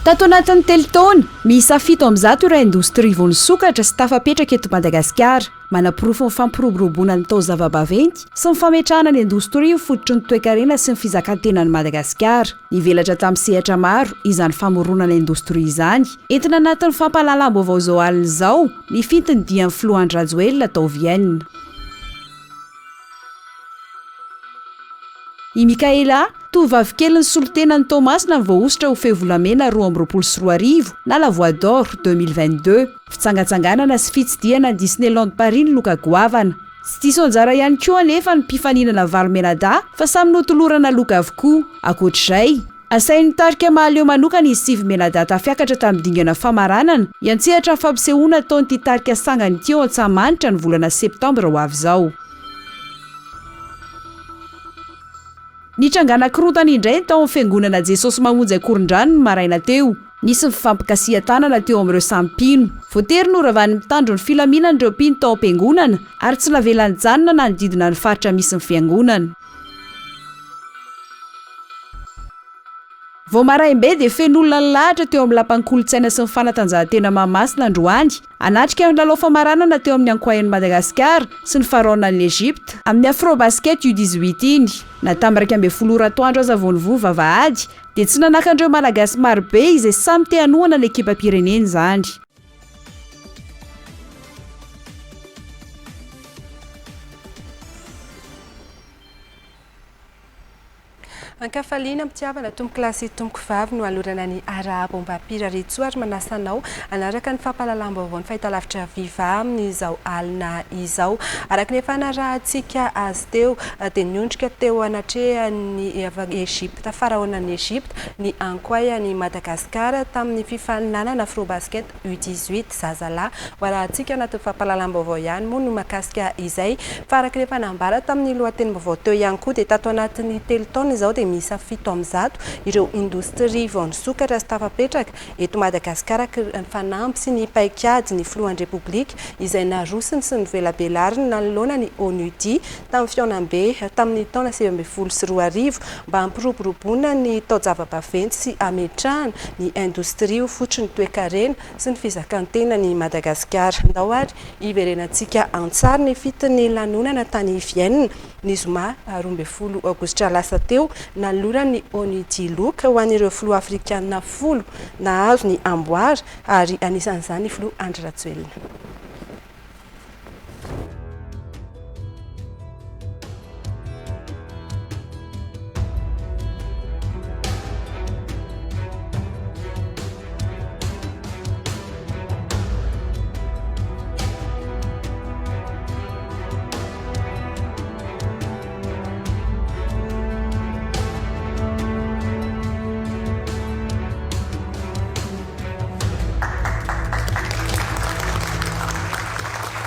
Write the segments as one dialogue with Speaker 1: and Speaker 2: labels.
Speaker 1: tato anatin'ny telo taona miisa 7 amby zato ireo indostria vao nisokatra sy tafapetraka eto Madagasikara manapirofo ny fampiroboroboana ny taozava-baventy sy ny fametrahana ny indostria fototry ny toe-karena sy ny fizakan-tenan'i Madagasikara nivelatra tamin'ny sehatra maro izany famoronana indostria izany entina anatin'ny fampahalalam-baovao izao alina izao ny fintiny dian'ny Floand Rajoelina tao Vienne. I Mikaela tovavy kely ny solotenan'ny Tomasina ny voaositra ho fevolamena 2024 na la Voix d'Or 2022 fitsangatsanganana sy fitsidiana ny Disneyland Paris ny loka goavana sy diso anjara ihany koa anefa ny mpifaninana valomena-da fa samy notolorana loka avokoa ankoatr'izay asain'ny tarika mahaleo manokana izy Sivy Menada tafiakatra tamin'ny dingana famaranana iantsehatra ny fampisehoana taon'ity tarika sangany ity ao Antsamanitra ny volana septambra ho avy izao. Nitrangana korotana indray tao amin'ny fiangonana Jesosy mamonjy akoron-drano ny maraina teo. Nisy mifampikasihan-tanana teo amin'ireo samy mpino. Voatery noravahan'ny mitandro ny filaminana ireo mpino tao am-piangonana ary tsy navelan'ny janona na nodidina ny faritra misy ny fiangonana. Vao maraimbe dia fen'olona nilahatra teo amin'ny lapan'ny kolontsaina sy ny fanatanjahantena Mahamasina androany anatrika ny lalao famaranana teo amin'ny ankoain'i Madagasikara sy ny faraonan'i Egypte amin'ny Afrobasket U18 iny. Natambaraka 12 atoandro aza vonivony vavahady dia tsy nanakan'ireo malagasy marobe izay samy te hanohana ny ekipa pireneny izany.
Speaker 2: Ankafaliana mpitiavana tomboky lasy tomboky vavy no alorana ny arahabo mbampira retso ary manasanao anaraka ny fampahalalam-baovao ny fahitalavitra viva amin'izao alina izao. Araka ny efa narahantsika azy teo dia niondrika teo anatrehany Egypte faraonan'i Egypte ny ankoain'i Madagasikara tamin'ny fifaninanana Afrobasket U18 zazalahy. Warahantsika anaty fampahalalam-baovao ihany moa no makasika izay fa araka ny efa nambara tamin'ny lohatenim-baovao teo ihany koa dia tato anatin'ny 3 taona izao dia miisa 7 amby zato ireo indostria vao nisokatra sy tafapetraka eto Madagasikara fanampy sy ny paikady ny filohan'ny Repoblika izay narosiny sy ny velabelariny nanoloana ny ONUD tamin'ny fiaonambe tamin'ny taona 2024 mba hampiroboroboana ny taozava-baventy sy ametrahana ny indostria fototry ny toe-karena sy ny fizakan-tena ny Madagasikara. Ndao ary iverenantsika antsara ny fitiny lanonana tany Vienne ny zoma 12 aogositra lasa teo naloran'ny ONUD loka ho an'ireo filoha afrikanina 10 nahazo ny amboara ary anisan'izany filoha Andry Rajoelina.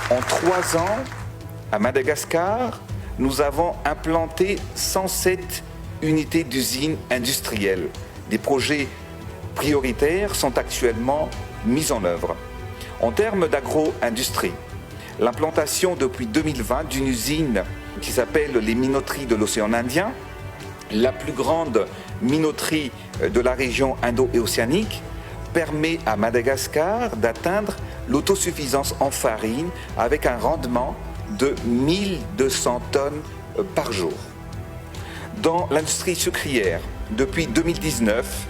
Speaker 3: En 3 ans, à Madagascar, nous avons implanté 107 unités d'usines industrielles. Des projets prioritaires sont actuellement mis en œuvre. En termes d'agro-industrie, l'implantation depuis 2020 d'une usine qui s'appelle les minoteries de l'océan Indien, la plus grande minoterie de la région indo-océanique, permet à Madagascar d'atteindre l'autosuffisance en farine avec un rendement de 1200 tonnes par jour. Dans l'industrie sucrière, depuis 2019,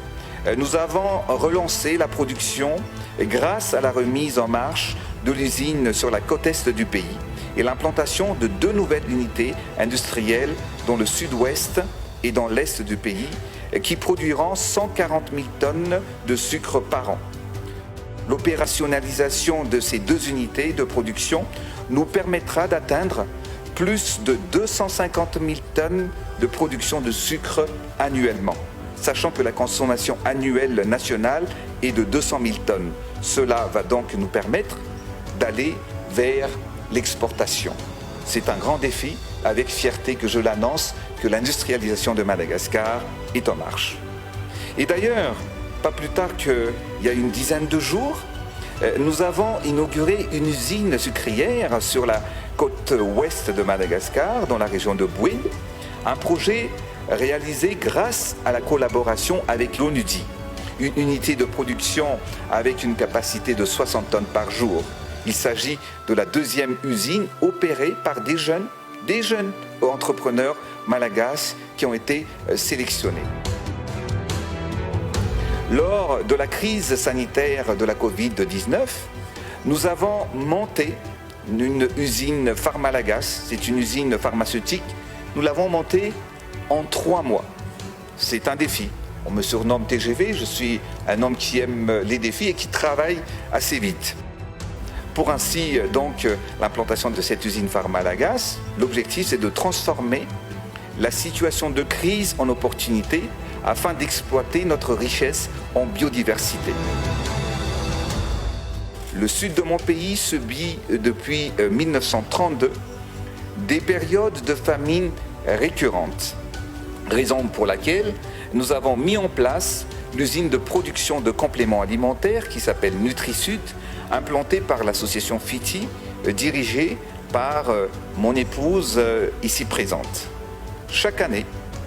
Speaker 3: nous avons relancé la production grâce à la remise en marche de l'usine sur la côte est du pays et l'implantation de 2 nouvelles unités industrielles dans le sud-ouest et dans l'est du pays qui produiront 140 000 tonnes de sucre par an. L'opérationnalisation de ces 2 unités de production nous permettra d'atteindre plus de 250 000 tonnes de production de sucre annuellement, sachant que la consommation annuelle nationale est de 200 000 tonnes. Cela va donc nous permettre d'aller vers l'exportation. C'est un grand défi, avec fierté que je l'annonce, que l'industrialisation de Madagascar est en marche. Et d'ailleurs, pas plus tard qu'il y a une dizaine de jours, nous avons inauguré une usine sucrière sur la côte ouest de Madagascar, dans la région de Boué, un projet réalisé grâce à la collaboration avec l'ONUD. une unité de production avec une capacité de 60 tonnes par jour. Il s'agit de la deuxième usine opérée par des jeunes entrepreneurs malagasy qui ont été sélectionnés. Lors de la crise sanitaire de la Covid-19, nous avons monté une usine Pharmalagas, c'est une usine pharmaceutique. Nous l'avons montée en 3 mois. C'est un défi. On me surnomme TGV, je suis un homme qui aime les défis et qui travaille assez vite. Pour ainsi, donc, l'implantation de cette usine Pharmalagas, l'objectif c'est de transformer la situation de crise en opportunité afin d'exploiter notre richesse en biodiversité. Le sud de mon pays subit depuis 1932 des périodes de famine récurrentes, raison pour laquelle nous avons mis en place l'usine de production de compléments alimentaires qui s'appelle NutriSud, implantée par l'association FITI, dirigée par mon épouse ici présente. Chaque année,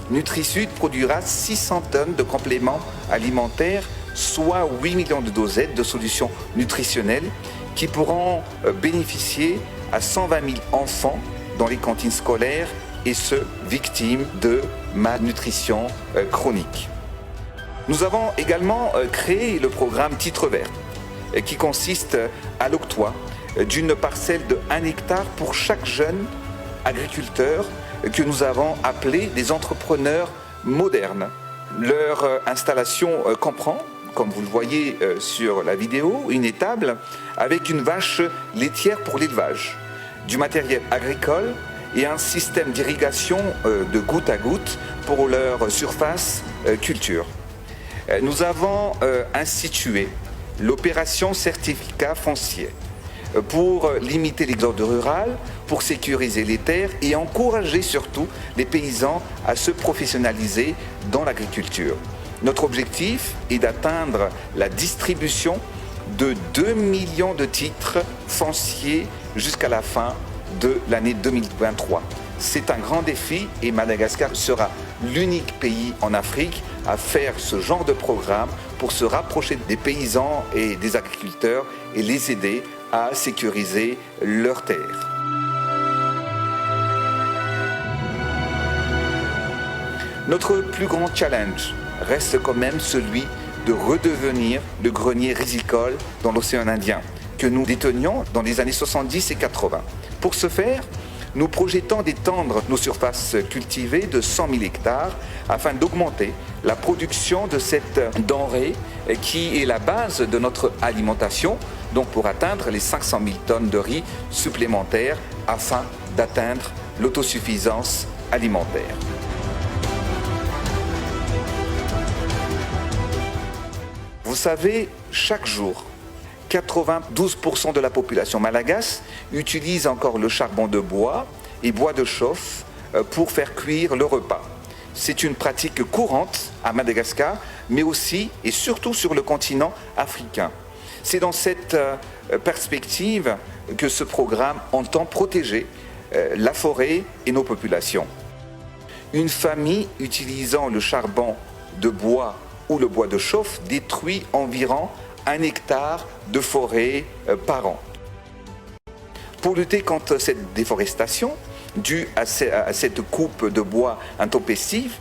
Speaker 3: NutriSud produira 600 tonnes de compléments alimentaires, soit 8 millions de dosettes de solutions nutritionnelles qui pourront bénéficier à 120 000 enfants dans les cantines scolaires et ceux victimes de malnutrition chronique. Nous avons également créé le programme Titre Vert qui consiste à l'octroi d'une parcelle de 1 hectare pour chaque jeune agriculteur que nous avons appelé des entrepreneurs modernes. Leur installation comprend, comme vous le voyez sur la vidéo, une étable avec une vache laitière pour l'élevage, du matériel agricole et un système d'irrigation de goutte à goutte pour leur surface culture. Nous avons institué l'opération certificat foncier pour limiter l'exode rural, pour sécuriser les terres et encourager surtout les paysans à se professionnaliser dans l'agriculture. Notre objectif est d'atteindre la distribution de 2 millions de titres fonciers jusqu'à la fin de l'année 2023. C'est un grand défi et Madagascar sera l'unique pays en Afrique à faire ce genre de programme pour se rapprocher des paysans et des agriculteurs et les aider à sécuriser leurs terres. Notre plus grand challenge reste quand même celui de redevenir le grenier rizicole dans l'océan Indien que nous détenions dans les années 70 et 80. Pour ce faire, nous projetons d'étendre nos surfaces cultivées de 100 000 hectares afin d'augmenter la production de cette denrée qui est la base de notre alimentation, donc pour atteindre les 500 000 tonnes de riz supplémentaires afin d'atteindre l'autosuffisance alimentaire. Vous savez, chaque jour, 92% de la population malagasy utilise encore le charbon de bois et bois de chauffe pour faire cuire le repas. C'est une pratique courante à Madagascar, mais aussi et surtout sur le continent africain. C'est dans cette perspective que ce programme entend protéger la forêt et nos populations. Une famille utilisant le charbon de bois ou le bois de chauffe détruit environ 1 hectare de forêt par an. Pour lutter contre cette déforestation due à cette coupe de bois intempestive,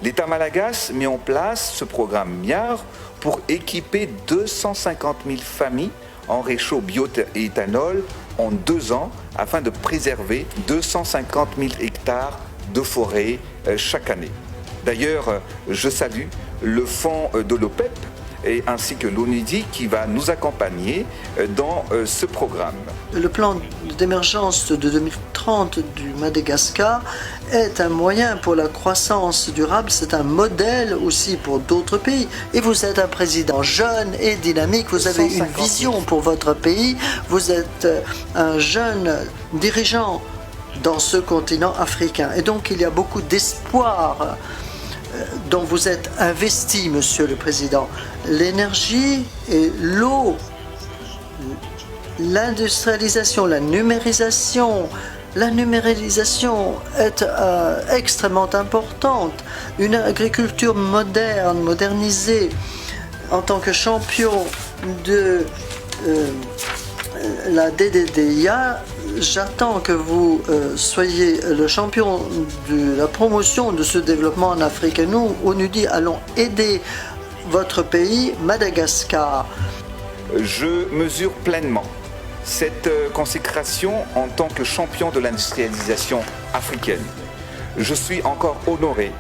Speaker 3: l'État malagasy met en place ce programme MIAR pour équiper 250 000 familles en réchaud bioéthanol en 2 ans afin de préserver 250 000 hectares de forêt chaque année. D'ailleurs, je salue le fonds de l'OPEP et ainsi que l'ONUDI qui va nous accompagner dans ce programme.
Speaker 4: Le plan d'émergence de 2030 du Madagascar est un moyen pour la croissance durable, c'est un modèle aussi pour d'autres pays. Et vous êtes un président jeune et dynamique, vous avez une vision pour votre pays, vous êtes un jeune dirigeant dans ce continent africain. Et donc il y a beaucoup d'espoir dont vous êtes investi, Monsieur le Président. L'énergie et l'eau, l'industrialisation, la numérisation est extrêmement importante. Une agriculture moderne, modernisée, en tant que champion de la DDDIA, j'attends que vous soyez le champion de la promotion de ce développement en Afrique. Et nous, ONUDI, allons aider votre pays, Madagascar.
Speaker 3: Je mesure pleinement cette consécration en tant que champion de l'industrialisation africaine. Je suis encore honoré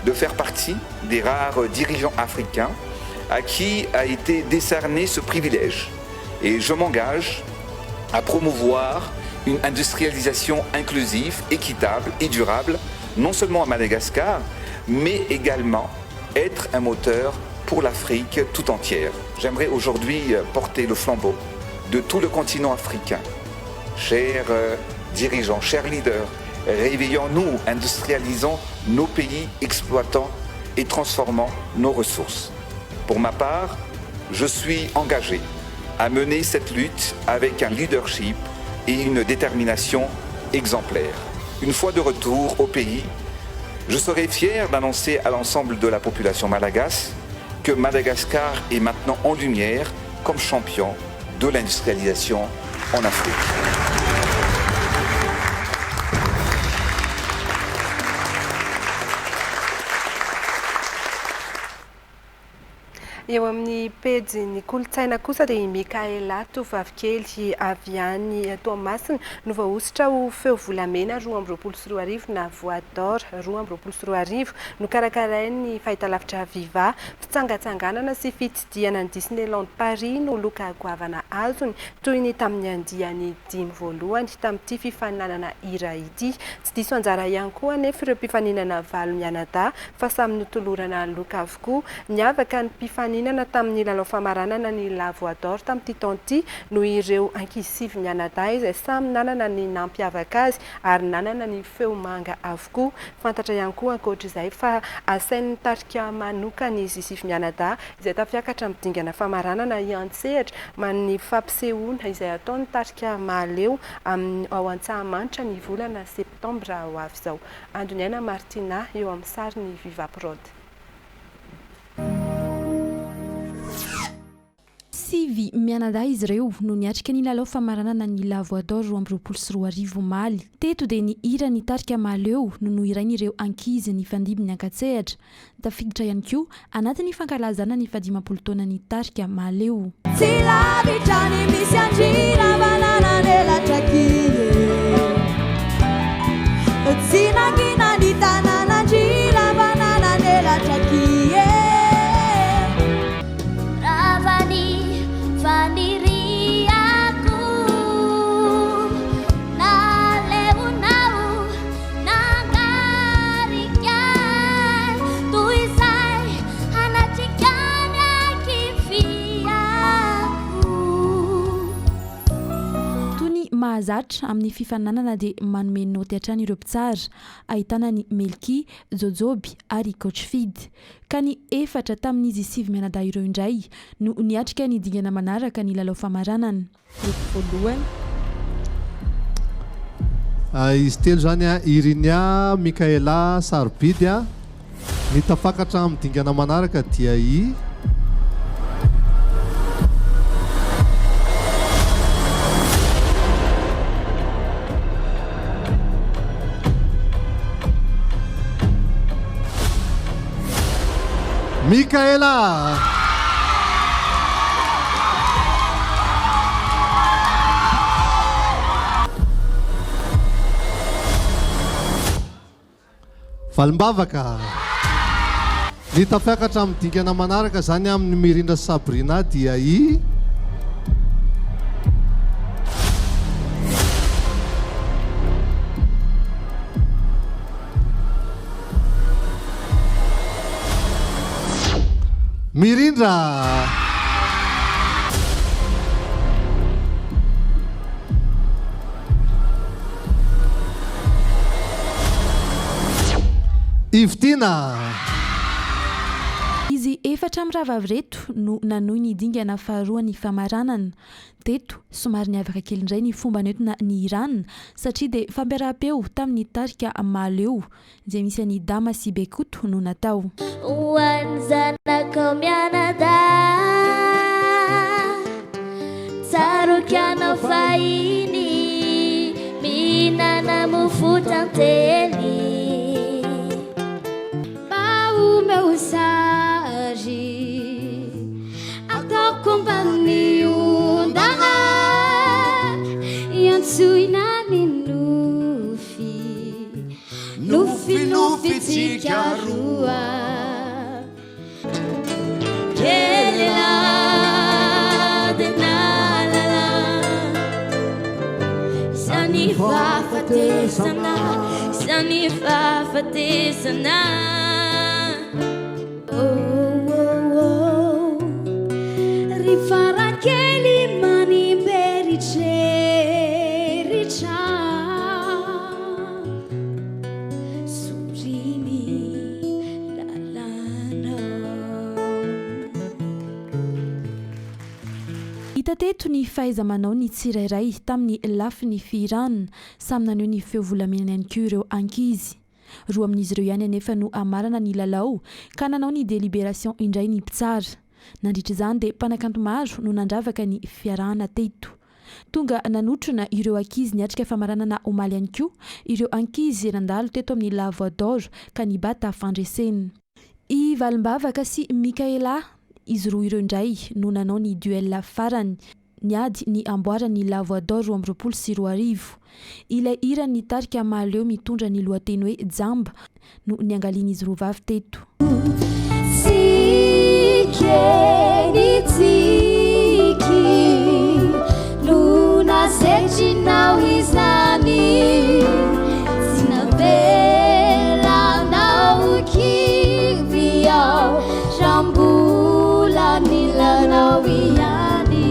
Speaker 3: de faire partie des rares dirigeants africains à qui a été décerné ce privilège. Et je m'engage à promouvoir une industrialisation inclusive, équitable et durable, non seulement à Madagascar, mais également être un moteur pour l'Afrique tout entière. J'aimerais aujourd'hui porter le flambeau de tout le continent africain. Chers dirigeants, chers leaders, réveillons-nous, industrialisons nos pays, exploitons et transformons nos ressources. Pour ma part, je suis engagé à mener cette lutte avec un leadership et une détermination exemplaire. Une fois de retour au pays, je serai fier d'annoncer à l'ensemble de la population malgache que Madagascar est maintenant en lumière comme champion de l'industrialisation en Afrique.
Speaker 2: Eo amin'ny pejy kolotsaina kosa dia Mikaela tovavy avy any Toamasina no voaositra ho feo volamena 2024 na Voix d'Or 2024 no karakarain'ny fahitalavitra Viva fitsangatsanganana sy fitsidihana ny Disneyland Paris no loka goavana azony toy ny tamin'ny andiany 5 voalohany tamin'ity fifaninanana hira ity. Tsy diso anjara ihany koa anefa ireo mpifaninana valo mianadahy fa samy notolorana loka avokoa. Niavaka ny mpifaninana tamin'ny lalao famaranana ny La Voix d'Or tamin'ity taon'ity no ireo ankizy sivy mianadahy izay samy nanana ny nampiavaka azy ary nanana ny feo manga avokoa. Fantatra ihany koa ankoatr'izay fa asain'ny tarika manokana izy sivy mianadahy izay tafiakatra amin'ny dingana famaranana iantsehatra man'ny fampisehoana izay ataon'ny tarika mahaleo ao Antsahamanitra ny volana septambra ho avy izao. Andoniana Martina eo amin'ny sary ny Viva Prod.
Speaker 5: Sivy mianadahy izy ireo no niatrika ny lalao famaranana ny La Voix d'Or 2024 omaly. Teto dia ny hira ny tarika mahaleo no nohirain'ireo ankizy ny fandimby ny ankasehatra. Tafiditra ihany koa anatin'ny fankalazana ny 15 taona ny tarika mahaleo. Mahazatra amin'ny fifananana dia manome noty hatrany ireo mpitsara ahitana ny Melky, Jojoby ary Coach Fid. Ka ny efatra tamin'izy sivy mianadahy ireo indray no niatrika ny dingana manaraka ny lalao famaranana.
Speaker 6: Izy telo zany Irinia Mikaela Sarobidy ny tafakatra amin'ny dingana manaraka dia Mikaela Valimbavaka ny tafiakatra amin'ny dingana manaraka zany amin'ny Mirindra Sabrina dia Mirindra
Speaker 5: Izy efatra hatramin'nyrahavav reto no nanohy ny dingana faharoa ny famaranana teto somary ny avaka kely indray ny fomba nentina ny Iran satria dia fampiaraham-peo tamin'ny tarika maly eo izay misy any Dama sy Bekoto no natao.
Speaker 7: Wanzanako mianada Sarukiano faini Minana mufutanteli Bau meu sagi Atau kompani undanga Yang suinani nufi Nufi tikarua Kelela denalala Sani fafate sana Oh Rifara keli mani beriche richa
Speaker 5: hita teto ny fahaiza-manao ny tsirairay tamin'ny lafy ny firanona samy naneho ny feovolamenany ihany koa ireo ankizy. Roa amin'izy ireo ihany anefa no amarana ny lalao ka nanao ny délibération indray ny mpitsara. Nandritra izany dia mpanakanto maro no nandravaka ny fiarahana teto. Tonga nanotrona ireo ankizy niatrika famaranana omaly ihany koa ireo ankizy nandalo teto amin'ny La Voix d'Or ka nibata fandreseny. I Valimbavaka sy Mikaela izy roa ireo indray no nanao ny duel farany niady ny amboarany La Voix d'Or 2024. Ilay hira ny tarika mahaleo mitondra ny lohateny hoe Jamba no niangalian'izy roa vavy teto.
Speaker 7: Luna secinau izani sinavela nau kiviau jambula nilanau iani.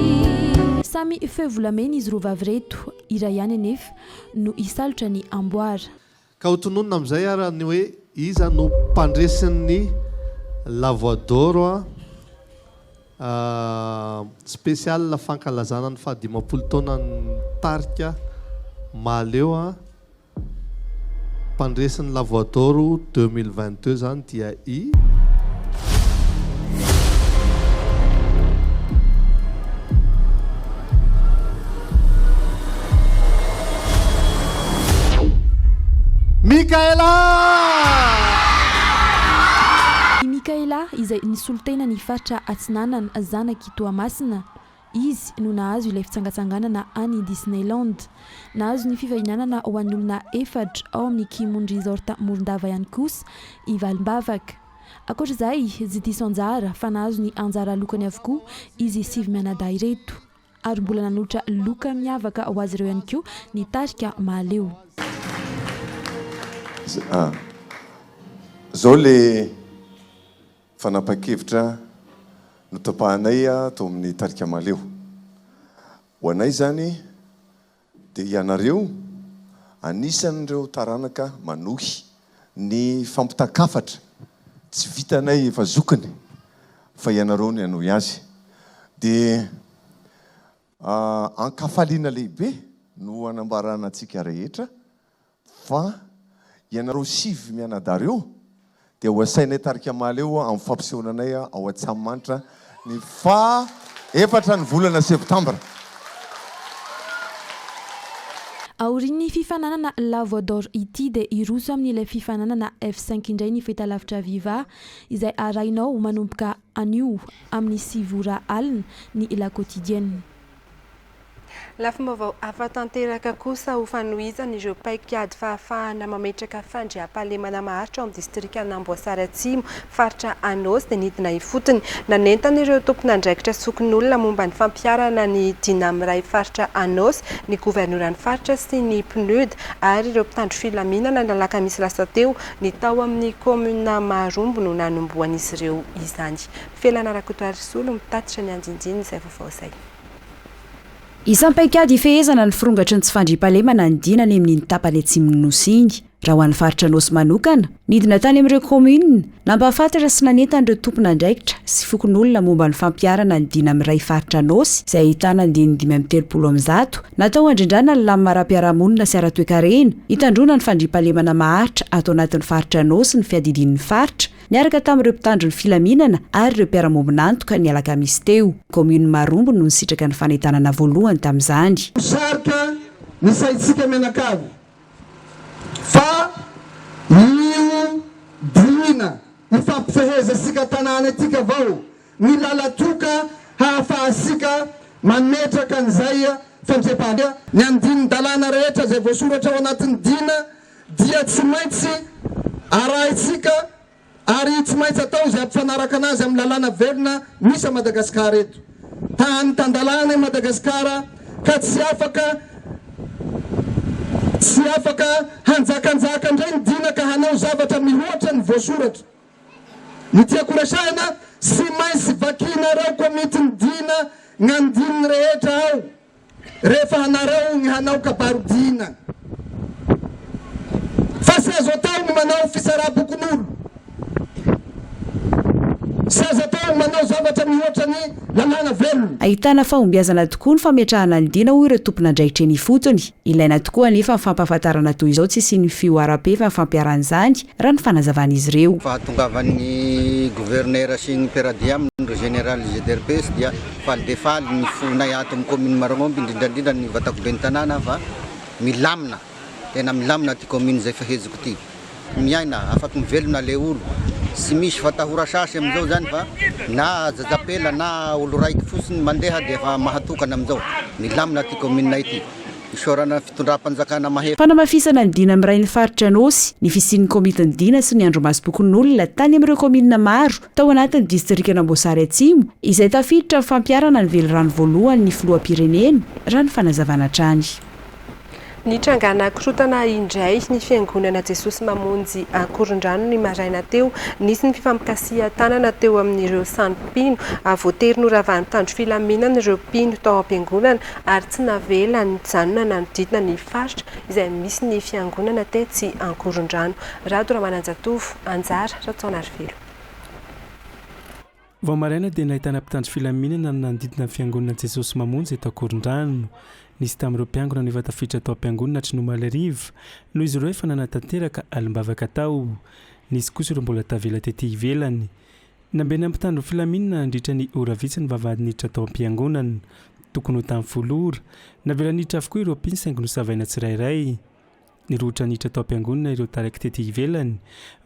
Speaker 5: Samy feovolamena izy roa vavy reto iray ihany anefa no isalotra ny amboara.
Speaker 6: Ka ho tononona amin'izay ara ny hoe iza no mpandresin'ny La Voix d'Or spécial fankalazana ny fahadimapolo taona ny tarika maleo mpandresin'ny La Voix d'Or 2022 zany dia i
Speaker 5: Mikaela izay nisolotena ny faritra Atsinanana zanak'i Toamasina. Izy no nahazo ilay fitsangatsanganana any Disneyland. Nahazo ny fifahinanana ho an'ny olona efatra ao amin'ny Kimon Resort Morondava ihany kosa i Valimbavaka. Ankoatr'izay tsy diso anjara fa nahazo ny anjara lokany avokoa izy Sivy Mianaday reto. Ary mbola nanotra loka miavaka ho azy ireo ihany koa ny tarika mahaleo.
Speaker 8: Zao le fanapa-kevitra notapahanay atao amin'ny tarika maleo. Ho anay zany dia ianareo anisan'ireo taranaka manohy ny fampitakafatra tsy vitanay efa zokiny fa ianareo ny hanohy azy. Dia ankafaliana lehibe no anambarana antsika rehetra fa ianareo Sivy Mianadareo dia ho asainay tarika maleo amin'ny fampisehoananay ao Antsamamanitra ny 4 ny volana septambra.
Speaker 5: Aorian'ny fifananana La Voix d'Or ity dia iroso amin'ilay fifananana F5 indray ny fahitalavitra Viva izay arahinao manomboka anio amin'ny 6 ora alina ny La Quotidienne.
Speaker 2: Lafombaovao afa-tanteraka kosa ho fanohizana ireo paikady fahafahana mametraka fandriam-pahalemana maharitra ao amin'ny distrika Amboasary Atsimo faritra Anosy dia nidina ifotony. Nanentana ireo tompon'andraikitra sokin'olona momba ny fampiarana ny dinamiray faritra Anosy, ny governoran'ny faritra sy ny PNUD ary ireo mpitandro filaminana ny alakamisy lasa teo ny tao amin'ny komuna Marombo no nanomboan'izy ireo izany. Felana Rakotoary Solo mitatitra ny anjinjiny izay vaovao izay.
Speaker 1: isampaikady ifehezana ny firongatry ny tsy fandrimpahalemana ny dinany amin'iny tapany atsimon'ny nosingy raha ho an'ny faritra nosy manokana nidina tany amin'ireo komuna na mba hafantatra sy nanentan'ireo tompona andraikitra sy fokon'olona momba ny fampiarana ny dina amin'iray faritra nosy izay ahitana ny 530 natao handrindrana ny lamin'ny mara-piarahamonina sy ara-toekarena hitandrona ny fandrimpahalemana maharitra atao anatin'ny faritra nosy ny fiadidin'ny faritra niaraka tamin'ireo mpitandro ny filaminana ary ireo mpiara-mombonantoka ny alakamisy teo komuna Marombo no nisitraka ny fanentanana voalohany tamin'izany
Speaker 9: sarika ny saitsika menakavy fa io dina ifampifehezasika tanàna atika avao ny lalatoka hahafahasika mametraka an'izay fandriam-pahalemana ny andinin-dalàna rehetra zay voasoratra ao anatin'ny dina dia tsy maintsy arahintsika ary tsy maintsy atao zay ampifanaraka anazy amin'ny lalàna velona misy a Madagasikara eto tany tandalàna i Madagasikara ka tsy afaka hanjakanjaka indray ny dina ka hanao zavatra mihoatra ny voasoratra ny tiako resahana sy maintsy vakinareo komity ny dina gn'andininy rehetra ao rehefa hanareo ny hanao kabarodina fa sy azo atao ny manao fisaraha-bokon'olo sy azo atao manao zavatra mihoatra ny lalàna velona
Speaker 1: ahitana fahombiazana tokoa ny fametrahana ny dina hoy ireo tompona andraikitra ny fotony ilaina tokoa anefa ny fampahafantarana toy izao tsy sy ny fioara-pe fa ny fampiarahanyizany raha ny fanazavana izy ireo
Speaker 10: fahatongavan'ny gouverneur sy ny peradia amin'ireo général GDRPS dia faly de faly ny fonay ato amin'ny commune Marangomby indrindrandrindra ny vatako be ny tanàna fa milamina tena milamina ty commune zay faheziko ty miaina afaky mivelona le olo sy misy fatahora sasy amizao zany fa na zazapela na olo raiky fosiny mandeha dia fa mahatokana amizao milamina ty commune ity isorana fitondram-panjakana mahery
Speaker 1: fanamafisana ny dina amin'iray ny faritra nosy ny fisian'ny komitiny dina sy ny andro masom-pokon'olona tany amin'ireo komina maro tao anatin'ny distrikana Amboasary Atsimo izay tafiditra ny fampiarana ny velirano voalohany ny filoham-pirenena raha ny fanazavana trany
Speaker 2: ny trangana korotana indray ny fiangonana Jesosy mamonjy Ankorondrano ny maraina teo nisy ny fifampikasia tanana teo amin'ireo sampino voatery noravan'ny tandro filaminana ireo mpino tao am-piangonana ary tsy navela ny janona nanodidina ny faritra izay misy ny fiangonana tetsy Ankorondrano Rado Ramananjatovo Anjara Ratsaonarivelo
Speaker 11: vao maraina dia nahitana mpitandro filaminana nanodidina fiangonana Jesosy mamonjy eto Ankorondrano nisy tamin'ireo mpiangona nefa tafiditra tao am-piangonana Trinomaly Ariva noho izy ireo efa nanatanteraka alimbavaka tao nisy kosa ireo mbola tavela tety ivelany nambena mpitandro filaminana nandritra ny ora vitsy ny vavahady niditra tao am-piangonana tokony ho tamin'ny folora navela niditra avokoa ireo mpino saingy nosavaina tsirairay nirotra niditra tao am-piangonana ireo taraiky tety ivelany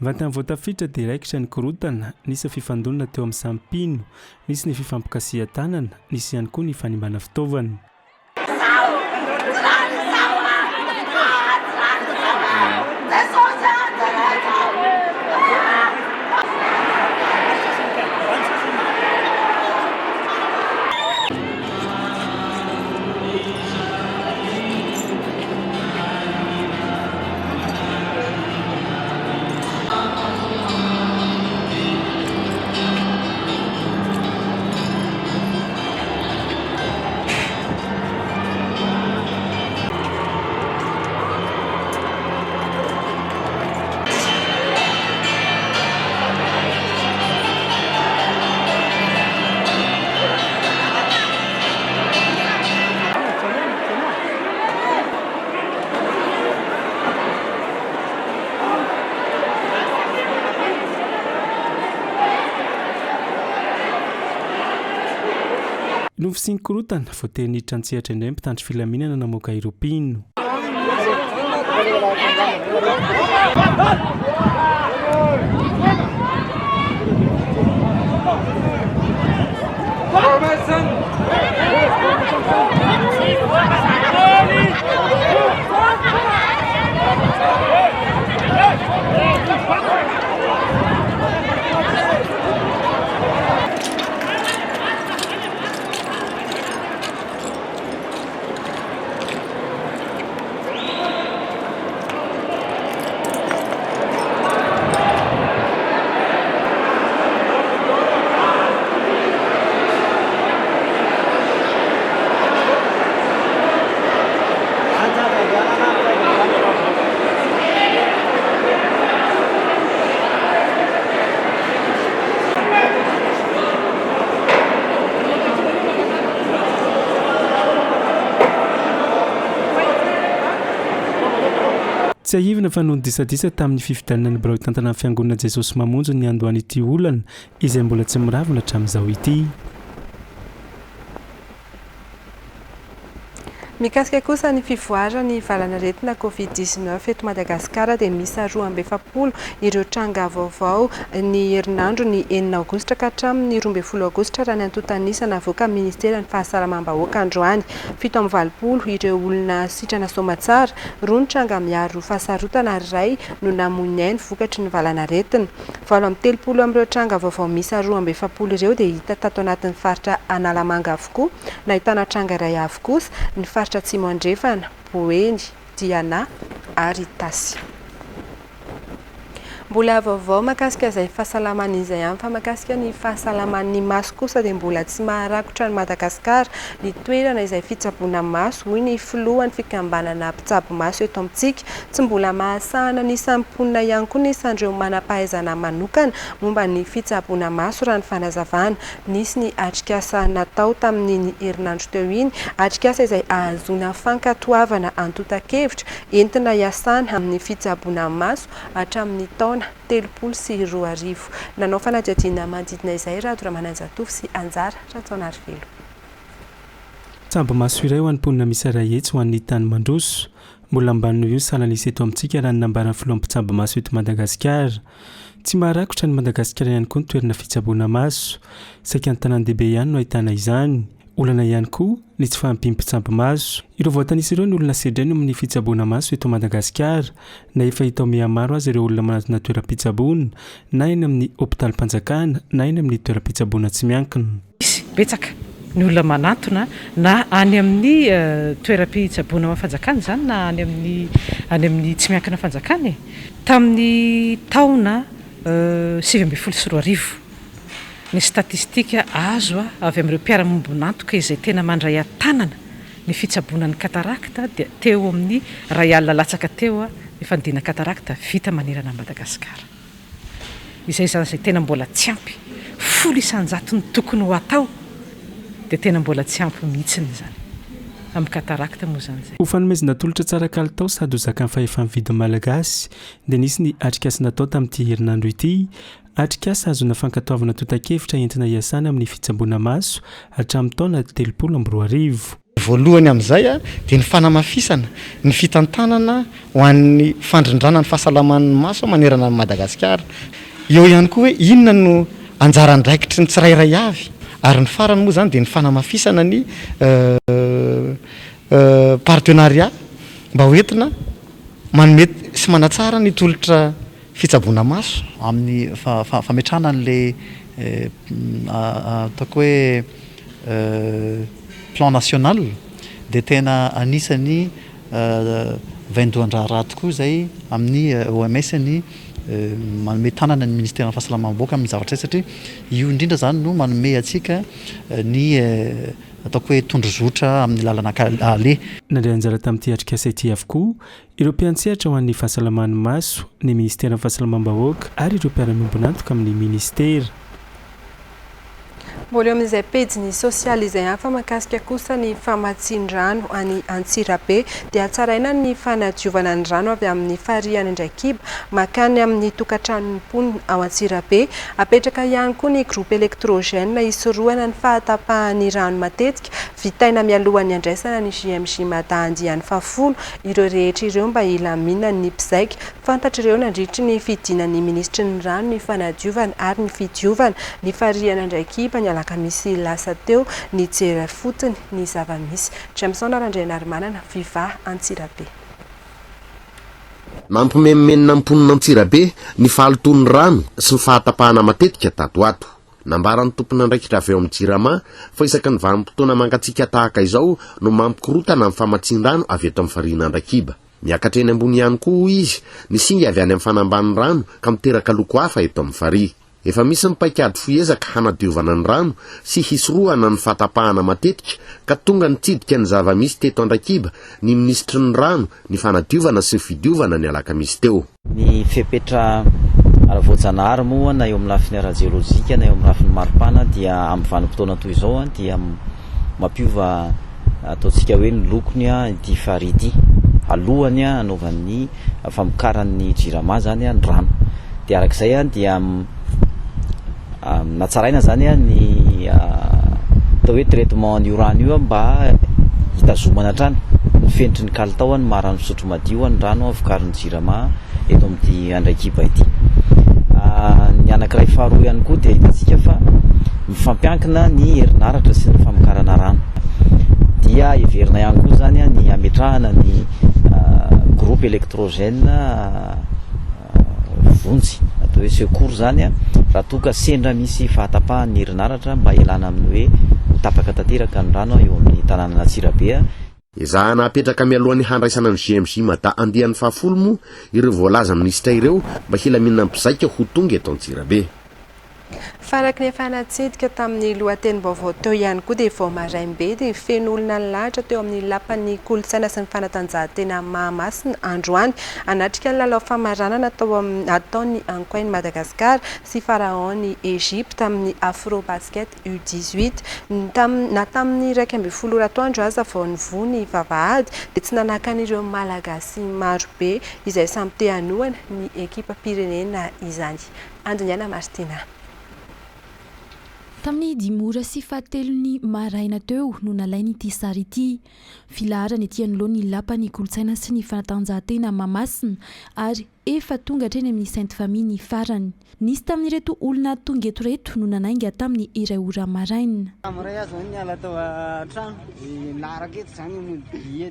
Speaker 11: vantany vao tafiditra dia raikitra ny korotana nisy fifandonana teo amin'ny sampino nisy ny fifampikasia tanana nisy ihany koa ny fanimbana fitaovana no fisiny korotana voatery niditra antsehatra indray mpitandro filaminana namoaka iropino tsy ahivana fa noho disadisa tamin'ny fifidanana ny birao tantana amin'ny fiangonana jesosy mamonjy ny andoany ity olana izay mbola tsy miravina hatramin'izao ity.
Speaker 2: Mikasika kosa ny fivoarany valana retina Covid-19 eto Madagasikara dia misy 12 ireo tranga vaovao ny herinandro ny 9 aogositra ka hatramin'ny 12 aogositra raha ny antotanisa navoaka ministera ny fahasalamam-bahoaka androany. 7 ireo olona sitrana somatsara, 2 tranga miaro fahasarotana ary 1 no namoinainy vokatry ny valana retina. 30 amin'ireo tranga vaovao misy 12 ireo dia hita tato anatin'ny faritra Analamanga avokoa, nahitana tranga iray avy kosa ny faritra Tsimo Andrefana, Boeny, Diana ary Tasy. Mbola vaovao makasika izay fahasalamana izay ihany fa makasika ny fahasalaman'ny maso kosa dia mbola tsy maharakotra ny Madagasikara ny toerana izay fitsaboana maso hoy ny filohan'ny fikambanana mpitsabo maso eto amintsika. Tsy mbola mahasahana ny samponina ihany koa ny isandreo manam-pahaizana manokana momba ny fitsaboana maso raha ny fanazavana. Nisy ny atrikasa natao tamin'ny herinandro teo iny, atrikasa izay ahazona fankatoavana antotan-kevitra entina iasana amin'ny fitsaboana maso hatramin'ny taona 32 nanao fanadihadiana manodidina izay Radora Mananjatovy sy Anjara Ratsonarivelo.
Speaker 11: Tsambo maso iray ho an'ny mponina misy arahetsy ho an'ny tany mandroso. Mbola ambany noho io salan'isy eto amintsika raha ny nambaran'ny filohan'ny mpitsabo maso eto Madagasikara. Tsy maharakotra ny Madagasikara ihany koa ny toerana fitsaboana maso. Saika ny tanan-dehibe ihany no ahitana izany. Olana ihany koa ny tsy fahampian'ny mpitsabo maso. Ireo voatanisa ireo ny olona sedrany amin'ny fitsaboana maso eto Madagasikara, na efa hita mihamaro azy ireo olona manatona toeram-pitsaboana, na eny amin'ny hôpitalim-panjakana, na eny amin'ny toeram-pitsaboana tsy miankina.
Speaker 12: Betsaka ny olona manatona na any amin'ny toeram-pitsaboana fanjakana zany na any amin'ny tsy miankina fanjakana. Tamin'ny taona 2024 ny statistika azo avy amin'ireo mpiara-mombonantoka izay tena mandray tanana ny fitsaboana ny katarakta dia teo amin'ny ray alina latsaka teo ny fandina katarakta vita manerana Madagasikara. Izay zany izay tena mbola tsy ampy 100 ny tokony ho atao dia tena mbola tsy ampy mihitsiny zany amin'ny katarakta moa zany zay.
Speaker 11: Ho fanomezana tolotra tsara kalitao sady ho zakan'ny fahefan'ny vidiny malagasy dia nisy ny atrikasa natao tamin'ity herinandro ity. Atrikasa azona fankatoavana totan-kevitra entina iasana amin'ny fitsaboana maso hatramin'ny taona 2020.
Speaker 10: Voalohany amin'izay dia ny fanamafisana ny fitantanana ho an'ny fandrindrana ny fahasalaman'ny maso manerana Madagasikara. Eo ihany koa hoe inona no anjaran-draikitry ny tsirairay avy, ary ny farany moa zany dia ny fanamafisana ny partenariat mba hoentina manome sy manatsara ny tolotra fitsaboana maso amin'ny fametrahana an'ilay ataoko hoe plan national dia tena anisany vaindohan-draharaha tokoa izay amin'ny OMS ny manome tanana ny ministera ny fahasalamam-bahoaka amin'ny zavatra satria io indrindra zany no manome atsika ny ataoko hoe tondrozotra amin'ny lalana ale.
Speaker 11: Nandray anjara tamin'ity atrikasa ity avokoa ireo mpiantsehatra ho an'ny fahasalaman'ny maso ny ministera ny fahasalamam-bahoaka ary ireo mpiara-miombonantoka amin'ny ministera.
Speaker 2: Mbola eo amin'izay pejy sosialy izay ihany fa makasika kosa ny famatsin-drano any Antsirabe dia hatsaraina ny fanadiovana ny rano avy amin'ny fariany Andrakiba makany amin'ny tokantranon'ny mponina ao Antsirabe. Apetraka ihany koa ny groupe électrogène isorohana ny fahatapahan'ny rano matetika vitaina mialohan'ny andraisana ny JMJ Matahandiany Fafolo. Ireo rehetra ireo mba ilaminana ny mpizaika. Fantatra ireo nandritry ny fidinan'ny ministry ny rano ny fanadiovana ary ny fidiovana ny fariany Andrakiba ny alakamisy lasa teo ny jera fotony ny zava-misy. Jameson Randrenarimanana, Viva Antsirabe.
Speaker 13: Mampimemenina mponina Antsirabe ny fahalotony rano sy ny fahatapahana matetika tatoato. Nambaran'ny tompona andraikitra avy eo amin'ny Jirama fa isaky ny vanim-potoana mangatsiaka tahaka izao no mampikorotana amin'ny famatsin-drano avy eto amin'ny fariana Andrakiba. Miakatra eny ambony ihany koa izy ny singa avy any amin'ny fanamban'ny rano ka miteraka loko hafa eto amin'ny farihy. Efa misy mipaikady foezaka hanadiovana ny rano sy hisorohana ny fahatapahana matetika ka tonga nitsidika ny zava-misy teto Andrakiba ny ministry ny rano ny fanadiovana sy ny fidiovana ny alakamisy teo.
Speaker 14: Ny fepetra ara-voajanahary moa na eo amin'ny lafiny ara-jeolojika na eo amin'ny lafiny maripana dia amin'ny vanim-potoana toy izao dia mampiova ataontsika hoe ny lokony ity farihy ity alohany anaovan'ny famokaran'ny jirama zany ny rano de arak'izay dia natsaraina zany ny atao hoe traitement ny rano io mba hitazomana trano ny fenitry ny kalitaoany marano fisotro madio ny rano avokarin'ny jirama eto amin'ity andraikiba ity. Ny anankiray faharoa ihany koa dia hitantsika fa mifampiankina ny herinaratra sy ny famokarana rano dia everina ihany koa zany ny ametrahana ny groupe électrogène vonjy atao hoe secours zany raha toka sendra misy fahatapahan'ny herinaratra mba ialana amin'ny hoe tapaka tanteraka ny rano eo amin'ny tanàna Antsirabe.
Speaker 13: Izahana apetraka mialohan'ny handraisana ny GMJ mata andehan'ny fahafolo moa ireo voalaza minisitra ireo mba hilaminana mpizaika ho tonga eto Antsirabe.
Speaker 2: Faraky ny fanatsidika tamin'ny lohatenim-baovao teo ihany koa dia vao maraimbe dia feno olona nilahatra teo amin'ny lapan'ny kolontsaina sy ny fanatanjahantena Mahamasina androany anatrika ny lalao famaranana ataon'ny ankoain'i Madagasikara sy Pharaon-ny Egypte tamin'ny Afrobasket U18 tamin'ny 12 atoandro aza vao nivony vavahady dia tsy nanakan'ireo malagasy marobe izay samy te hanohana ny ekipa pirenena izany. Andoniana Martina.
Speaker 5: Tamin'ny 10 sy 7 maraina teo no nalainy ity sary ity. Filaharana ety anoloany lapan'ny kolontsaina sy ny fanatanjahantena Mahamasina ary efa tonga hatreny amin'ny Sainte Famille ny farany. Nisy tamin'ireto olona tonga eto reto no nanainga tamin'ny iray ora maraina.
Speaker 15: Amiray azo ny ala tao an-trano naraka eto zany mody dia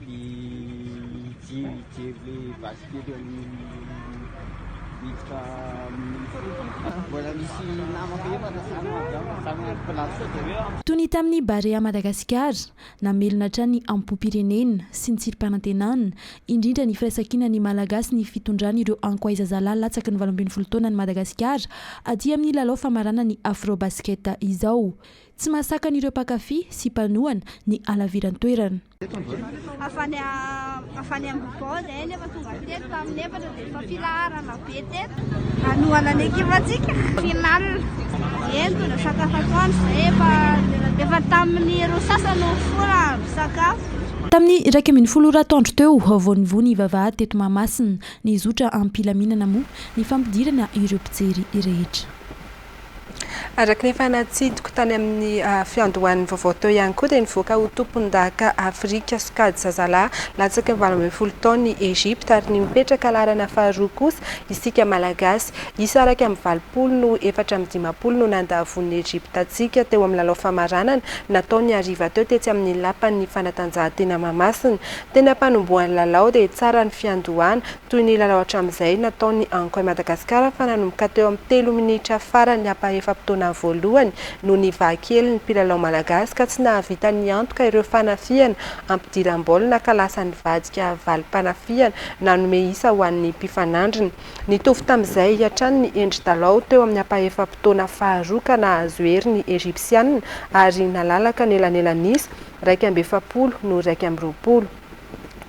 Speaker 15: jery basket
Speaker 5: Tony tamin'ny Barea Madagasikara namelona trany ampo-pirenena sy ny tsirim-panantenana indrindra ny firaisankina ny malagasy ny fitondrany ireo ankoaizazalahy latsaky ny 12 taona ny Madagasikara aty amin'ny lalao famarana ny Afrobasket izao. Tsy mahasaka n'ireo mpakafy sy mpanohana ny alaviran-toerana.
Speaker 16: Afany ambopao zay nefa tonga teto tamin'ny efatra dia efa filaharana be teto anohana ny ekipatsika final entona sakafo atoandro zay efa tamin'ny ro sasany fola sakafo.
Speaker 5: Tamin'ny 12 atoandro teo vao nivony vavahady teto Mahamasina ny zotra ampilaminana moa ny fampidirana ireo mpijery rehetra.
Speaker 2: Araky ny fanatsidiko tany amin'ny fiandohan'ny vaovao teo ihany koa dia nivoaka ho tompon-daka Afrika sokady zazalahy latsaky ny 12 taona ny Egypte ary ny mipetraka lalana faharoa kosa isika malagasy isa araky amin'ny 20 no 450 no nandavon'ny Egypte atsika teo amin'ny lalao famaranana nataony hariva teo tetsy amin'ny lapan'ny fanatanjahantena Mahamasina. Tena mpanombohan'ny lalao dia tsara ny fiandohana toy ny lalao hatramin'izay nataony ankoay Madagasikara fa nanomboka teo amin'ny 3 minitra farany apaefaptaona voalohany no nivakely ny mpilalao malagasy ka tsy nahavita ny antoka ireo fanafiana ampidiram-baolina ka lasa nivadika valim-panafiana nanome isa ho an'ny mpifanandriny. Nitovy tamin'izay hatrany ny endri-dalao teo amin'ny apaefaptaona faharoa ka nahazo hery ny Egyptianina ary nalalaka nelanelanisa 270 no 220.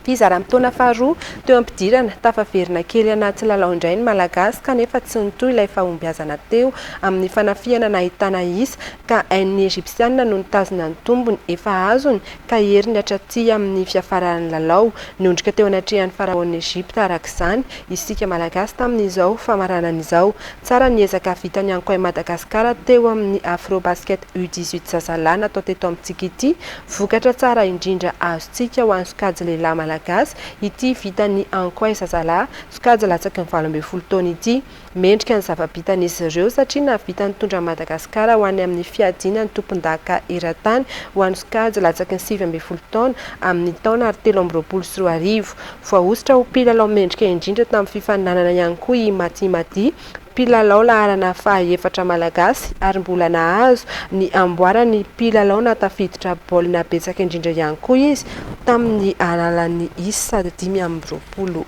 Speaker 2: Fizaram-taona faharoa teo ampidirana tafaverina kely anaty lalao indray ny malagasy kanefa tsy nitoy ilay fahombiazana teo amin'ny fanafiana nahitana isa ka hain'ny Egyptianina no nitazona ny tombony efa azony ka hery ny hatraty amin'ny fiafarany lalao niondrika teo anatrehan'ny Pharaon Egypte arak'izany isika malagasy tamin'izao famaranan'izao. Tsara ny ezaka vitany ankoay Madagasikara teo amin'ny Afrobasket U18 zazalahy natao teto amintsika ity vokatra tsara indrindra azontsika ho an'ny sokajy lehilahy malagasy ity vitany ankoay zazalahy sokajy latsaky ny 12 taona ity. Mendrika ny zava-bitan'izy ireo satria nahavita nitondra Madagasikara ho any amin'ny fiadiana ny tompon-daka eran-tany ho an'ny sokajy latsaky ny 17 taona amin'ny taona 2024. Voahosotra ho mpilalao mendrika indrindra tamin'ny fifaninanana ihany koa i Matimati mpilalao laharana faha-efatra malagasy ary mbola nahazo ny amboarany mpilalao natafiditra baolina betsaka indrindra ihany koa izy tamin'ny alalan'ny isa 520.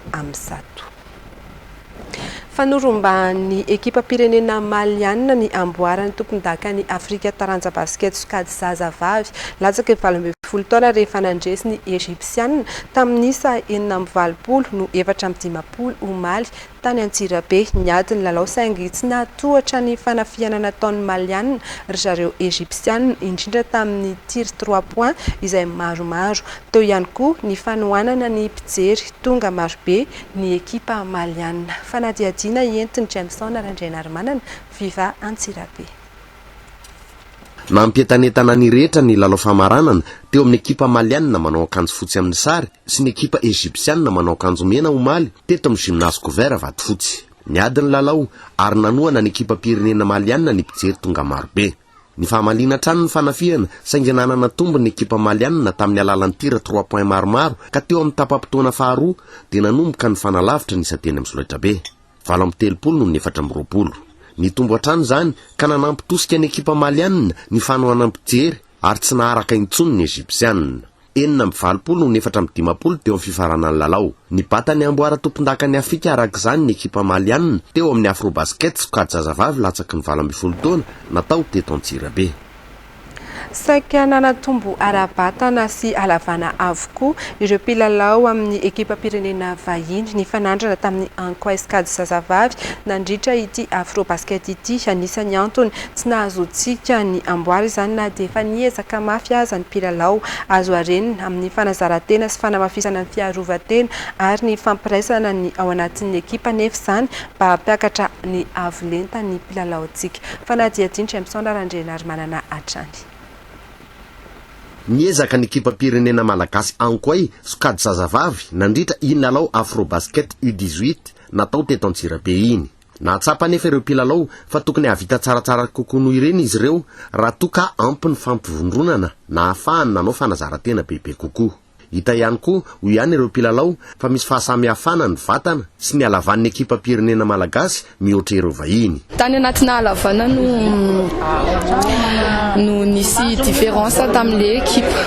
Speaker 2: Fanoromban'ny ekipa pirenena malianina ny amboarany tompon-daka ny Afrika taranja basket sokady zazavavy latsaky 12 20 taona rehefa nandresy ny Egyptianina tamin'isa 420 no 420 omaly tany Antsirabe niady ny lalao saingy tsy nahatohatra ny fanafiana nataon'ny Malianina ry zareo Egyptianina indrindra tamin'ny tir 3 points izay maromaro. Teo ihany koa ny fanohanana ny mpijery tonga marobe ny ekipa Malianina. Fanadihadiana entiny Jameson Randrianarymanana Viva Antsirabe.
Speaker 13: Nampientanetana ny rehetra ny lalao famaranana teo amin'ny ekipa Malianina manao akanjo fotsy amin'ny sary sy ny ekipa Egyptianina manao akanjo mena omaly teto amin'ny gymnase couvert vato fotsy. Niady ny lalao ary nanoana ny ekipa pirenena Malianina ny mpijery tonga marobe. Ny fahamaliana trano ny fanafihana saingy nanana tombony ny ekipa Malianina tamin'ny alalan'ny tir 3 points maromaro ka teo amin'ny tapam-potoana faharoa dia nanomboka ny fanalavitra ny isateny amin'ny Solatrabe 7-30 no 4-20. Ny tombo atrano zany ka nanampitosika ny ekipa Malianina ny fanohana mpijery ary tsy naharaka intsony ny Egyptianina. 4-20 no 4-10 teo amin'ny fifaranany lalao. Ny batany amboara tompon-daka ny Afrika arak'izany ny ekipa Malianina teo amin'ny Afrobasket sokady zazavavy latsaky ny 12 taona natao teto Antsirabe.
Speaker 2: Saika nanatombo ara-batana sy halavana avokoa ireo mpilalao amin'ny ekipa pirenena vahiny ny fanandrana tamin'ny ankoaiskady zazavavy nandritra ity Afrobasket ity. Anisany antony tsy nahazoantsika ny amboary izany na dia efa niezaka mafy aza ny mpilalao azo arenina amin'ny fanazarantena sy fanamafisana ny fiarovatena ary ny fampiraisana ny ao anatin'ny ekipa nefa izany mba hampiakatra ny avolenta ny mpilalaontsika. Fanadihadiana Jameson Randrianarymanana hatrany.
Speaker 13: Niezaka ny ekipa pirenena malagasy ankoay sokady zazavavy nandritra iny lalao Afrobasket U18 natao teto Antsirabe iny. Nahatsapa nefa ireo mpilalao fa tokony havita tsaratsara kokoa noho ireny izy ireo raha toka ampy ny fampivondronana na ahafahany nanao fanazarantena bebe kokoa. Hita ihany koa ho ihany ireo mpilalao fa misy fahasamihafana ny vatana sy ny halavan'ny ekipa pirenena malagasy mihoatra ireo vahiny.
Speaker 17: Tany anatina halavana no nisy différence tamin'le ekipa.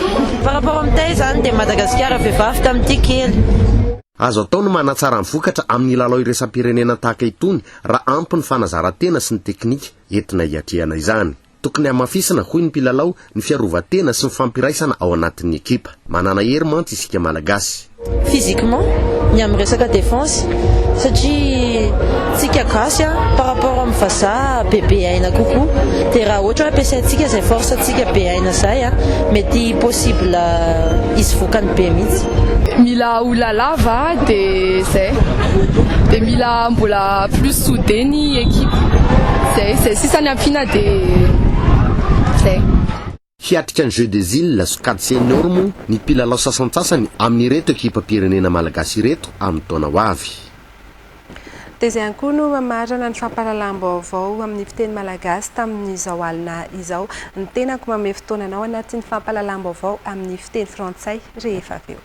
Speaker 18: Par rapport amin'itay zany dia Madagasikara vehivavy tamin'ity kely.
Speaker 13: Azo atao no manatsara ny vokatra amin'ny lalao iraisam-pirenena tahaka itony raha ampy ny fanazarantena sy ny teknika entina hiatrehana izany. Tokony hamafisana hoy ny mpilalao ny fiarovatena sy ny fampiraisana ao anatin'ny ekipa. Manana hery mantsy isika malagasy.
Speaker 18: Physiquement, ny amin'ny resaka défense satria tsika gasy par rapport amin'ny vazaha bebe aina kokoa dia raha ohatra hoe ampiasaintsika izay force tsika be aina zay mety possible izy vokany be mihitsy.
Speaker 17: Mila ola lava dia zay dia mila mbola plus soudé ny ekipa zay sisany ampiana dia zay.
Speaker 13: Hiatrika ny jeu des îles sokady senior moa ny mpilalao sasantsasany amin'ny reto ekipa pirenena malagasy reto amin'ny taona ho avy.
Speaker 2: Dia izay ihany koa no mamarana ny fampahalalam-baovao amin'ny fiteny malagasy tamin'izao alina izao. Ny tenako manome fotoananao anatin'ny fampahalalam-baovao amin'ny fiteny frantsay rehefa avy eo.